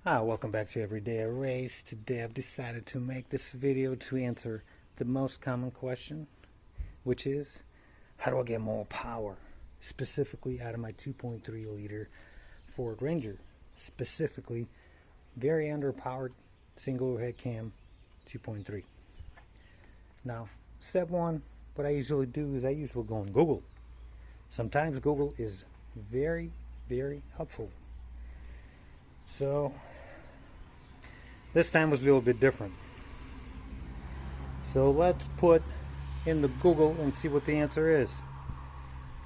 Welcome back to Everyday Race. Today I've decided to make this video to answer the most common question, which is, how do I get more power? Specifically out of my 2.3 liter Ford Ranger. Specifically, very underpowered single overhead cam 2.3. Now, step one, what I usually do is I usually go on Google. Sometimes Google is very, very helpful. So this time was a little bit different. So let's put in the Google and see what the answer is.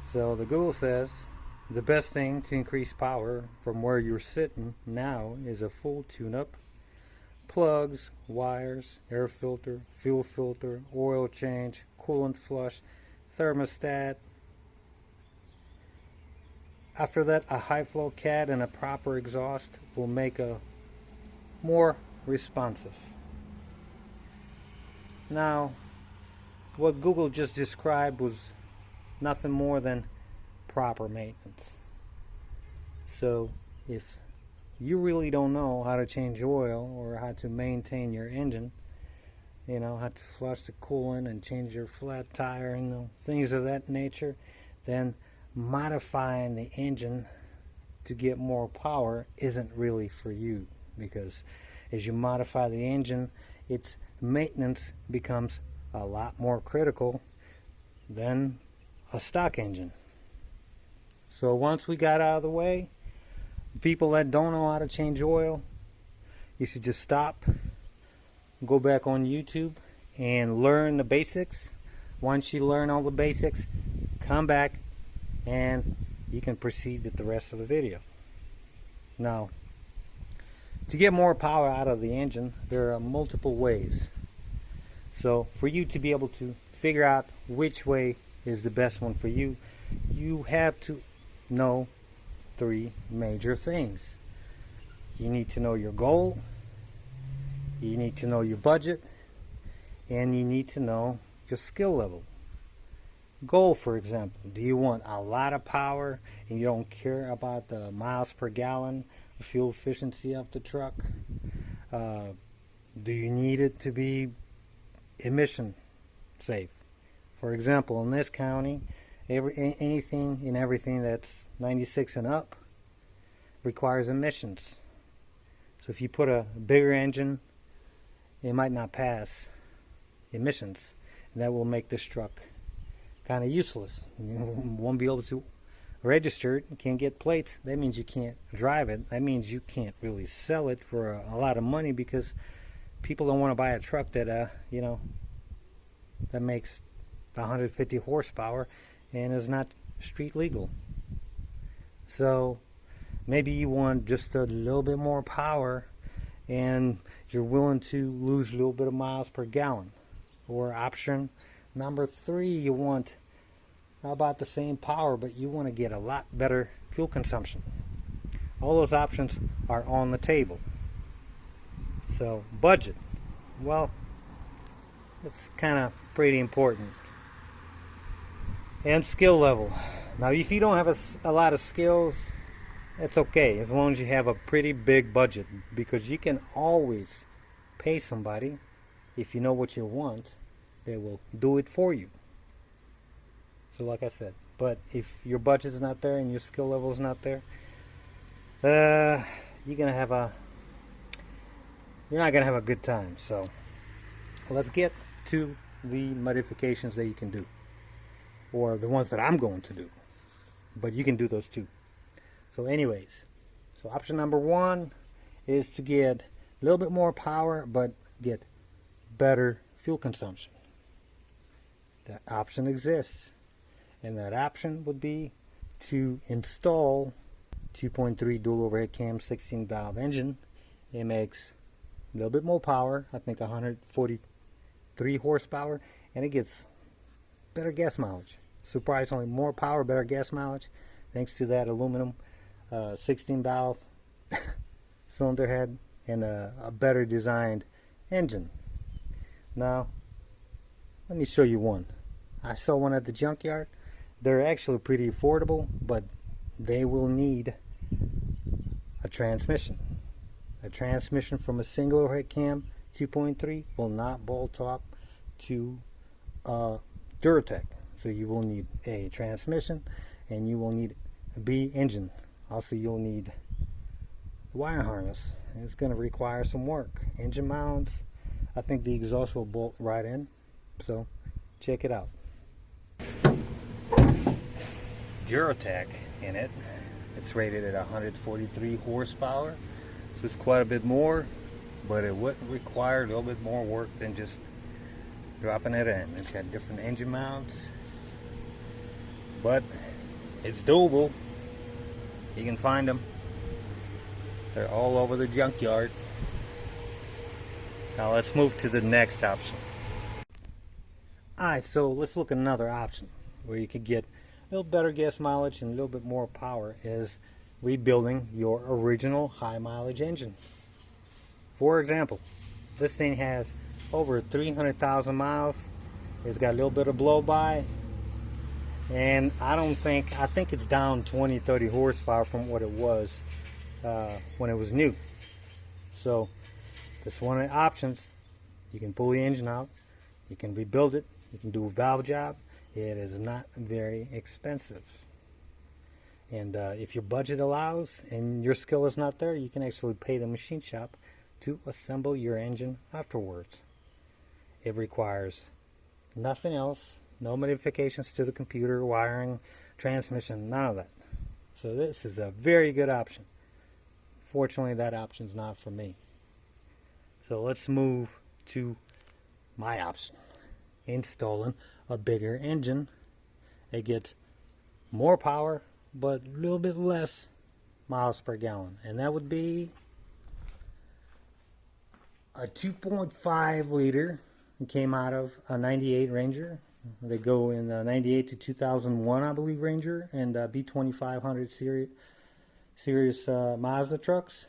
So the Google says the best thing to increase power from where you're sitting now is a full tune-up, plugs, wires, air filter, fuel filter, oil change, coolant flush, thermostat. After that, a high flow cat and a proper exhaust will make a more responsive. Now, what Google just described was nothing more than proper maintenance. So if you really don't know how to change oil or how to maintain your engine, how to flush the coolant and change your flat tire and things of that nature, then modifying the engine to get more power isn't really for you, because as you modify the engine, its maintenance becomes a lot more critical than a stock engine. So once we got out of the way, people that don't know how to change oil, you should just stop, go back on YouTube and learn the basics. Once you learn all the basics, come back and you can proceed with the rest of the video. Now, to get more power out of the engine, there are multiple ways. So for you to be able to figure out which way is the best one for you, you have to know three major things. You need to know your goal, you need to know your budget, and you need to know your skill level. Goal, for example, do you want a lot of power and you don't care about the miles per gallon, the fuel efficiency of the truck? Do you need it to be emission safe? For example, in this county, anything and everything that's 96 and up requires emissions. So if you put a bigger engine, it might not pass emissions, and that will make this truck kind of useless. You won't be able to register it. You can't get plates. That means you can't drive it. That means you can't really sell it for a lot of money, because people don't want to buy a truck that that makes 150 horsepower and is not street legal. So maybe you want just a little bit more power and you're willing to lose a little bit of miles per gallon. Or option number 3, you want about the same power, but you want to get a lot better fuel consumption. All those options are on the table. So budget, well, it's kind of pretty important. And skill level. Now, if you don't have a lot of skills, it's okay, as long as you have a pretty big budget, because you can always pay somebody, if you know what you want, they will do it for you. So like I said, but if your budget's not there and your skill level is not there, you're not gonna have a good time. So let's get to the modifications that you can do, or the ones that I'm going to do, but you can do those too. So anyways, so option number 1 is to get a little bit more power but get better fuel consumption. That option exists, and that option would be to install 2.3 dual overhead cam 16 valve engine. It makes a little bit more power, I think 143 horsepower, and it gets better gas mileage. Surprisingly, more power, better gas mileage, thanks to that aluminum 16 valve cylinder head and a better designed engine. Now, let me show you one. I saw one at the junkyard. They're actually pretty affordable, but they will need a transmission. a transmission from a single overhead cam 2.3 will not bolt up to Duratec. So you will need a transmission, and you will need a B engine. Also, you'll need the wire harness. It's going to require some work. Engine mounts. I think the exhaust will bolt right in. So check it out. Duratec in it. It's rated at 143 horsepower, so it's quite a bit more, but it wouldn't require a little bit more work than just dropping it in. It's got different engine mounts, but it's doable. You can find them. They're all over the junkyard. Now let's move to the next option. Alright, so let's look at another option where you could get a little better gas mileage and a little bit more power, is rebuilding your original high mileage engine. For example, this thing has over 300,000 miles. It's got a little bit of blow by, and I think it's down 20-30 horsepower from what it was when it was new. So this one of the options. You can pull the engine out, you can rebuild it, you can do a valve job. It is not very expensive, and if your budget allows and your skill is not there, you can actually pay the machine shop to assemble your engine afterwards. It requires nothing else, no modifications to the computer, wiring, transmission, none of that. So this is a very good option. Fortunately, that option is not for me. So let's move to my option. Installing a bigger engine. It gets more power but a little bit less miles per gallon, and that would be a 2.5 liter. It came out of a 98 Ranger. They go in 98 to 2001, I believe, Ranger, and B2500 series Mazda trucks.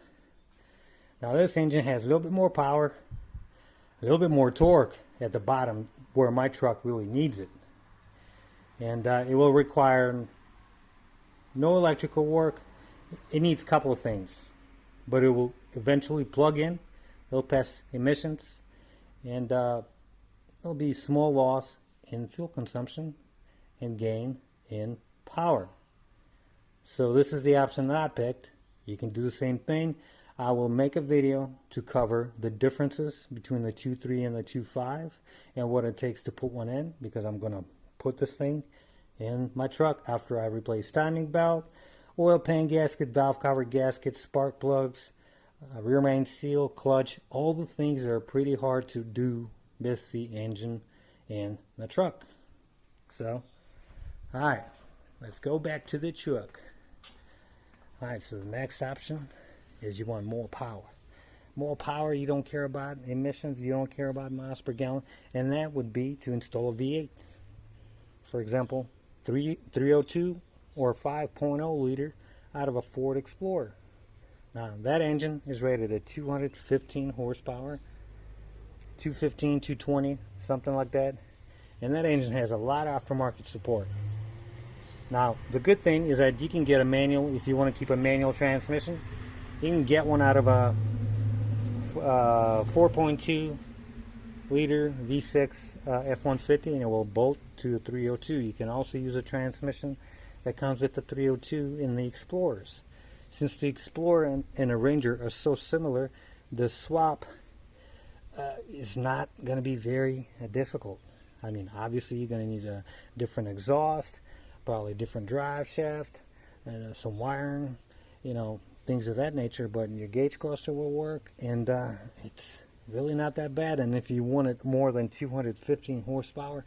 Now this engine has a little bit more power, a little bit more torque at the bottom where my truck really needs it, and it will require no electrical work. It needs a couple of things, but it will eventually plug in. It'll pass emissions, and there'll be small loss in fuel consumption and gain in power. So this is the option that I picked. You can do the same thing. I will make a video to cover the differences between the 2.3 and the 2.5 and what it takes to put one in, because I'm going to put this thing in my truck after I replace timing belt, oil pan gasket, valve cover gasket, spark plugs, rear main seal, clutch, all the things that are pretty hard to do with the engine in the truck. So, alright, let's go back to the truck. Alright, so the next option is you want more power. More power, you don't care about emissions, you don't care about miles per gallon, and that would be to install a V8. For example, 302 or 5.0 liter out of a Ford Explorer. Now that engine is rated at 215 horsepower, 215, 220, something like that, and that engine has a lot of aftermarket support. Now the good thing is that you can get a manual. If you want to keep a manual transmission, you can get one out of a 4.2 liter V6 F-150, and it will bolt to a 302. You can also use a transmission that comes with the 302 in the Explorers. Since the Explorer and a Ranger are so similar, the swap is not going to be very difficult. I mean, obviously you're going to need a different exhaust, probably a different drive shaft, and some wiring, you know, things of that nature, but your gauge cluster will work, and it's really not that bad. And if you wanted more than 215 horsepower,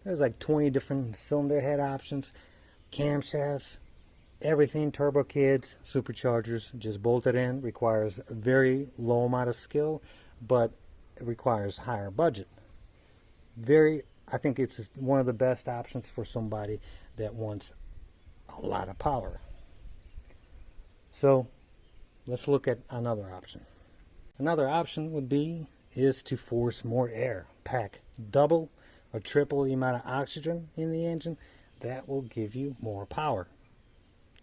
there's like 20 different cylinder head options, camshafts, everything, turbo kits, superchargers, just bolted in. Requires a very low amount of skill, but it requires higher budget. I think it's one of the best options for somebody that wants a lot of power. So let's look at another option. Another option is to force more air. Pack double or triple the amount of oxygen in the engine. That will give you more power,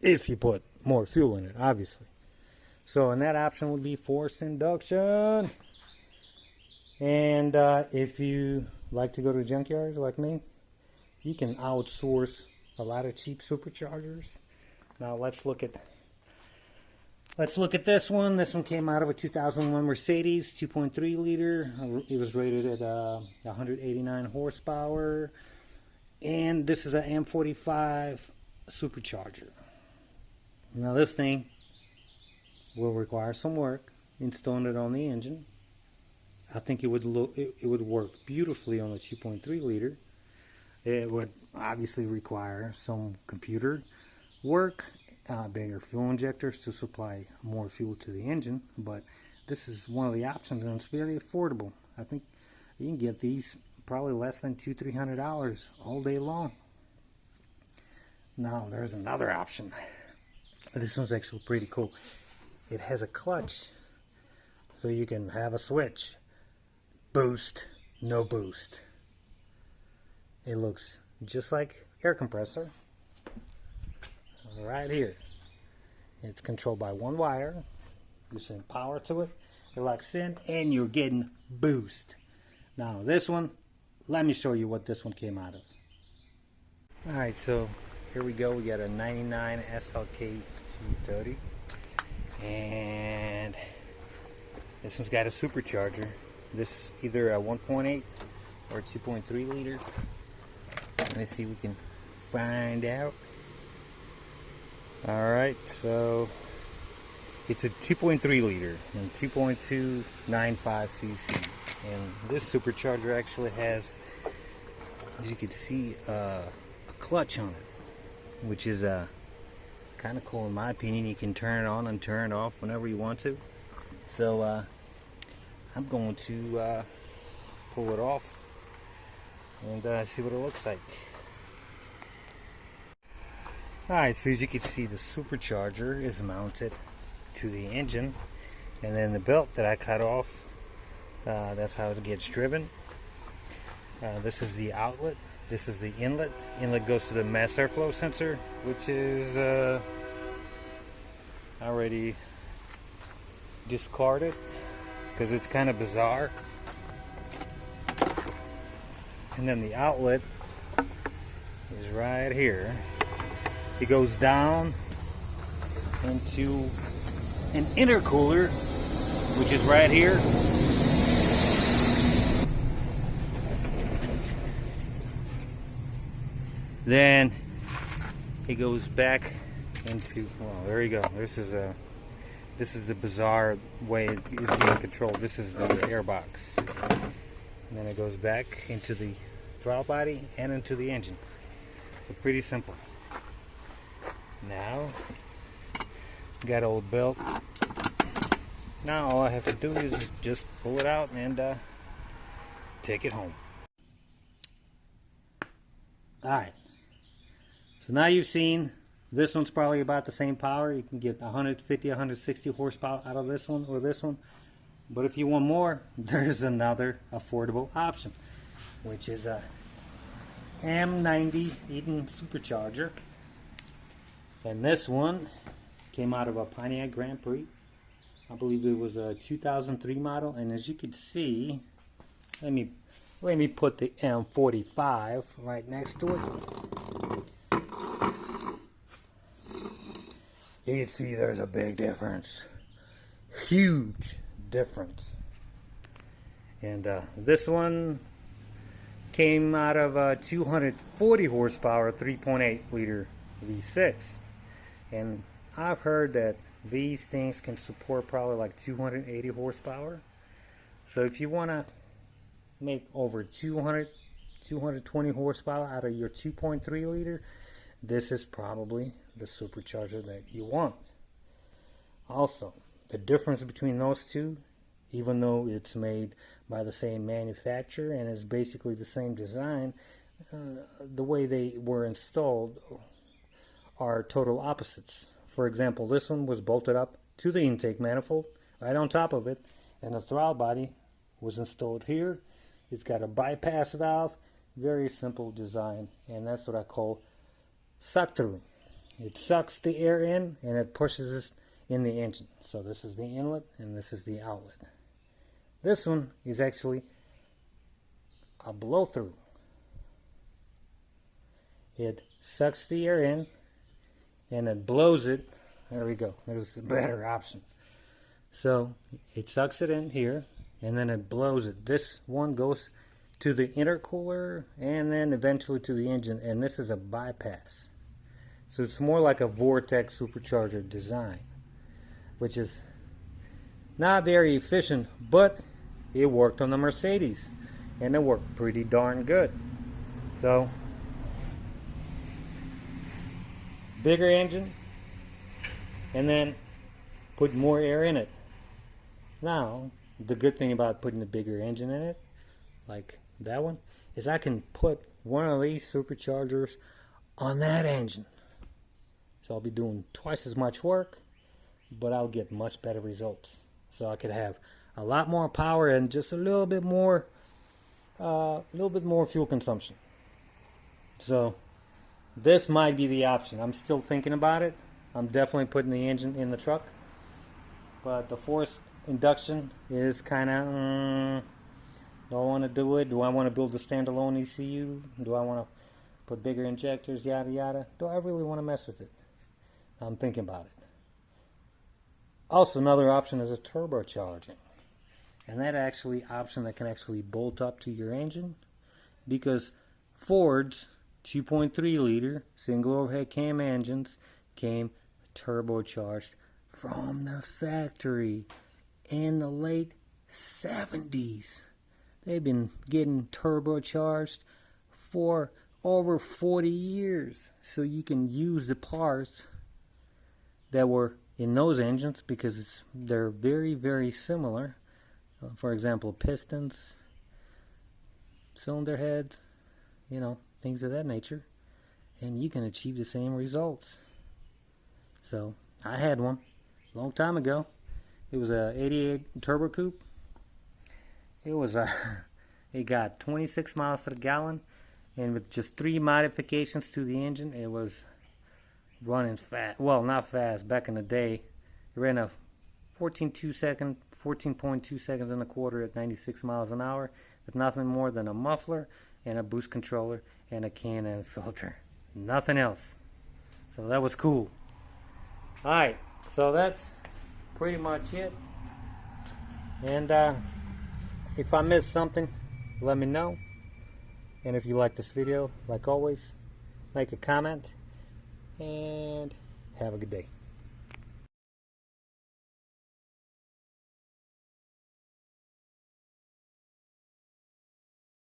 if you put more fuel in it, obviously. So, and that option would be forced induction. And if you like to go to junkyards like me, you can outsource a lot of cheap superchargers. Now let's look at this one. This one came out of a 2001 Mercedes 2.3 liter. It was rated at 189 horsepower. And this is an M45 supercharger. Now this thing will require some work installing it on the engine. I think it would work beautifully on a 2.3 liter. It would obviously require some computer work, bigger fuel injectors to supply more fuel to the engine, but this is one of the options, and it's very affordable. I think you can get these probably less than $200-300 all day long. Now there's another option. This one's actually pretty cool. It has a clutch, so you can have a switch. Boost, no boost. It looks just like air compressor. Right here. It's controlled by one wire. You send power to it. It locks in, and you're getting boost. Now this one, let me show you what this one came out of. Alright, so here we go. We got a 99 SLK 230. And this one's got a supercharger. This is either a 1.8 or 2.3 liter. Let me see if we can find out. Alright, so it's a 2.3 liter and 2.295 cc. And this supercharger actually has, as you can see, a clutch on it, which is kind of cool in my opinion. You can turn it on and turn it off whenever you want to. So I'm going to pull it off and see what it looks like. Alright, so as you can see, the supercharger is mounted to the engine, and then the belt that I cut off, that's how it gets driven. This is the outlet. This is the inlet. Inlet goes to the mass airflow sensor, which is already discarded because it's kind of bizarre. And then the outlet is right here. It goes down into an intercooler, which is right here. Then it goes back into, well, there you go. This is the bizarre way it's being controlled. This is the airbox. And then it goes back into the throttle body and into the engine. So pretty simple. Now, got a old belt. Now all I have to do is just pull it out and take it home. Alright. So now you've seen, this one's probably about the same power. You can get 150, 160 horsepower out of this one or this one. But if you want more, there's another affordable option, which is a M90Eaton Supercharger. And this one came out of a Pontiac Grand Prix. I believe it was a 2003 model. And as you can see, let me put the M45 right next to it. You can see there's a big difference. Huge difference. And this one came out of a 240 horsepower 3.8 liter V6. And I've heard that these things can support probably like 280 horsepower. So if you want to make over 220 horsepower out of your 2.3 liter, this is probably the supercharger that you want. Also, the difference between those two, even though it's made by the same manufacturer and is basically the same design, the way they were installed are total opposites. For example, this one was bolted up to the intake manifold right on top of it, and the throttle body was installed here. It's got a bypass valve, very simple design, and that's what I call suck through. It sucks the air in and it pushes in the engine. So this is the inlet and this is the outlet. This one is actually a blow through. It sucks the air in and it blows it. There we go. There's a better option. So it sucks it in here and then it blows it. This one goes to the intercooler and then eventually to the engine, and this is a bypass. So it's more like a vortex supercharger design, which is not very efficient, but it worked on the Mercedes and it worked pretty darn good. So bigger engine and then put more air in it. Now the good thing about putting the bigger engine in it, like that one, is I can put one of these superchargers on that engine. So I'll be doing twice as much work, but I'll get much better results. So I could have a lot more power and just a little bit more fuel consumption. So this might be the option. I'm still thinking about it. I'm definitely putting the engine in the truck, but the forced induction is kind of do I want to do it? Do I want to build a standalone ECU? Do I want to put bigger injectors, yada yada? Do I really want to mess with it? I'm thinking about it. Also, another option is a turbocharging, and that actually option that can actually bolt up to your engine, because Ford's 2.3 liter single overhead cam engines came turbocharged from the factory in the late 70s. They've been getting turbocharged for over 40 years. So you can use the parts that were in those engines because they're very, very similar. For example, pistons, cylinder heads, you know, things of that nature. And you can achieve the same results. So I had one a long time ago. It was a 88 turbo coupe. It got 26 miles to the gallon, and with just 3 modifications to the engine, it was running fast. Well, not fast. Back in the day, it ran a 14.2 seconds and a quarter at 96 miles an hour with nothing more than a muffler and a boost controller and a K&N filter. Nothing else. So that was cool. Alright, so that's pretty much it. And if I missed something, let me know. And if you like this video, like always, make a comment and have a good day.